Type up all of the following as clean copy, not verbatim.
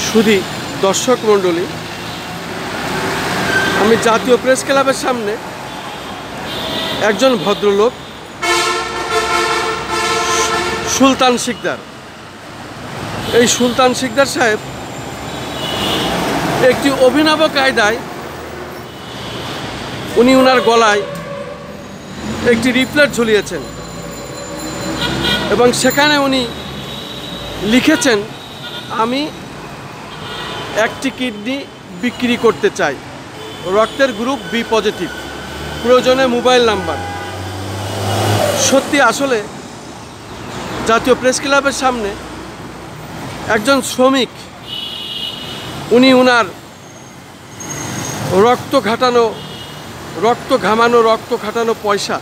সুধী দর্শক মণ্ডলী, আমি জাতীয় প্রেস ক্লাবের সামনে একজন ভদ্রলোক সুলতান শিকদার, এই সুলতান শিকদার সাহেব একটি অভিনব কায়দায় উনি ওনার গলায় একটি রিফ্লেট ঝুলিয়েছেন এবং সেখানে উনি লিখেছেন, আমি একটি কিডনি বিক্রি করতে চাই, রক্তের গ্রুপ বি পজিটিভ, প্রয়োজনে মোবাইল নাম্বার। সত্যি আসলে জাতীয় প্রেস ক্লাবের সামনে একজন শ্রমিক, উনি ওনার রক্ত খাটানো পয়সা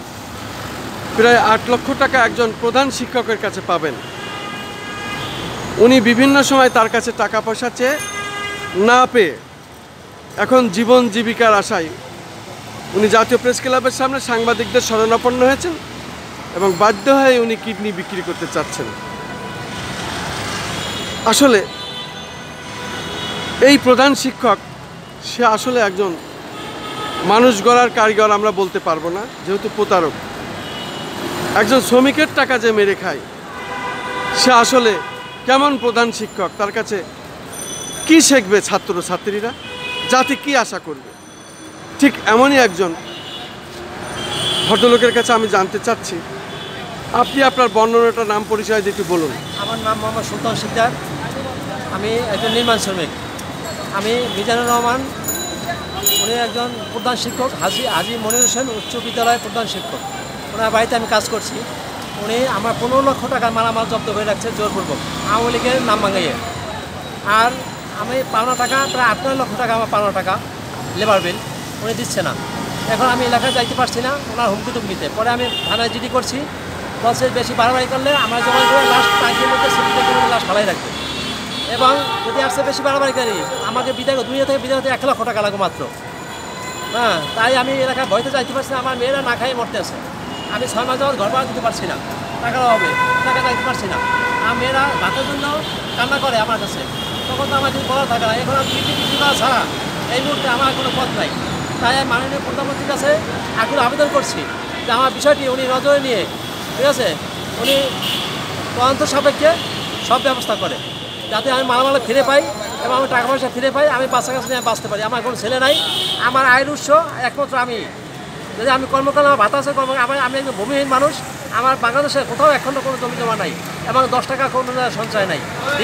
প্রায় 8 লক্ষ টাকা একজন প্রধান শিক্ষকের কাছে পাবেন। উনি বিভিন্ন সময় তার কাছে টাকা পয়সা চেয়ে না পেয়ে এখন জীবন জীবিকার আশায় উনি জাতীয় প্রেস ক্লাবের সামনে সাংবাদিকদের শরণাপন্ন হয়েছেন এবং বাধ্য হয়ে উনি কিডনি বিক্রি করতে চাচ্ছেন। আসলে এই প্রধান শিক্ষক সে আসলে একজন মানুষ গড়ার কারিগর আমরা বলতে পারবো না, যেহেতু প্রতারক। একজন শ্রমিকের টাকা যে মেরে খায়, সে আসলে কেমন প্রধান শিক্ষক? তার কাছে কি শিখবে ছাত্রছাত্রীরা? জাতি কি আশা করবে? ঠিক এমনই একজন ভদ্রলোকের কাছে আমি জানতে চাচ্ছি, আপনি আপনার বর্ণনাটা, নাম পরিচয় দিয়ে একটু বলুন। আমার নাম মোহাম্মদ সুলতান শিকদার, আমি একজন নির্মাণ শ্রমিক। আমি মিজানুর রহমান, উনি একজন প্রধান শিক্ষক, হাজি মনির হোসেন উচ্চ বিদ্যালয়ের প্রধান শিক্ষক। ওনার বাড়িতে আমি কাজ করছি। উনি আমার 15 লক্ষ টাকার মালামাল জব্দ করে রাখছে জোরপূর্বক, আওয়ামী লীগের নাম ভাঙাইয়ে। আর আমি পাওনা টাকা প্রায় 8-9 লক্ষ টাকা, আমার পাওনা টাকা লেবার বিল উনি দিচ্ছে না। এখন আমি এলাকায় যাইতে পারছি না ওনার হুমকি তুমকিতে। পরে আমি থানায় জিডি করছি, বলছে বেশি বাড়াবাড়ি করলে আমার জমা করে লাস্ট টাঙ্কির মধ্যে লাশ ফালাই রাখবে, এবং যদি আসছে বেশি বাড়াবাড়ি করি আমাকে দুনিয়া থেকে বিদায় হতে 1 লক্ষ টাকা লাগবে মাত্র। হ্যাঁ, তাই আমি এলাকায় ভয়তে যাইতে পারছি না। আমার মেয়েরা না খাইয়ে মরতে আছে। আমি 6 মাস যাওয়ার ঘর ভাড়া দিতে পারছি না, টাকার অভাবে টাকা যাইতে পারছি না। আমার মেয়েরা ভাতের জন্য কান্না করে আমার কাছে, তখন তো আমার কিছু করার থাকে না। এখন আমি বিক্রি করা ছাড়া এই মুহূর্তে আমার কোনো পথ নাই। তাই আমি মাননীয় প্রধানমন্ত্রীর কাছে আকুল আবেদন করছি যে আমার বিষয়টি উনি নজরে নিয়ে, ঠিক আছে, উনি তদন্ত সাপেক্ষে সব ব্যবস্থা করে, যাতে আমি মালামাল ফিরে পাই এবং আমি টাকা পয়সা ফিরে পাই, আমি বাচ্চা কাছে নিয়ে বাঁচতে পারি। আমার কোনো ছেলে নাই, আমার আয়ের উৎস একমাত্র আমি। যদি আমি কর্মকাল, আমার ভাতা আছে, আমি একজন ভূমিহীন মানুষ। আমার বাংলাদেশে কোথাও এখনও কোনো জমি জমা নাই এবং 10 টাকা কোনো সঞ্চয় নাই।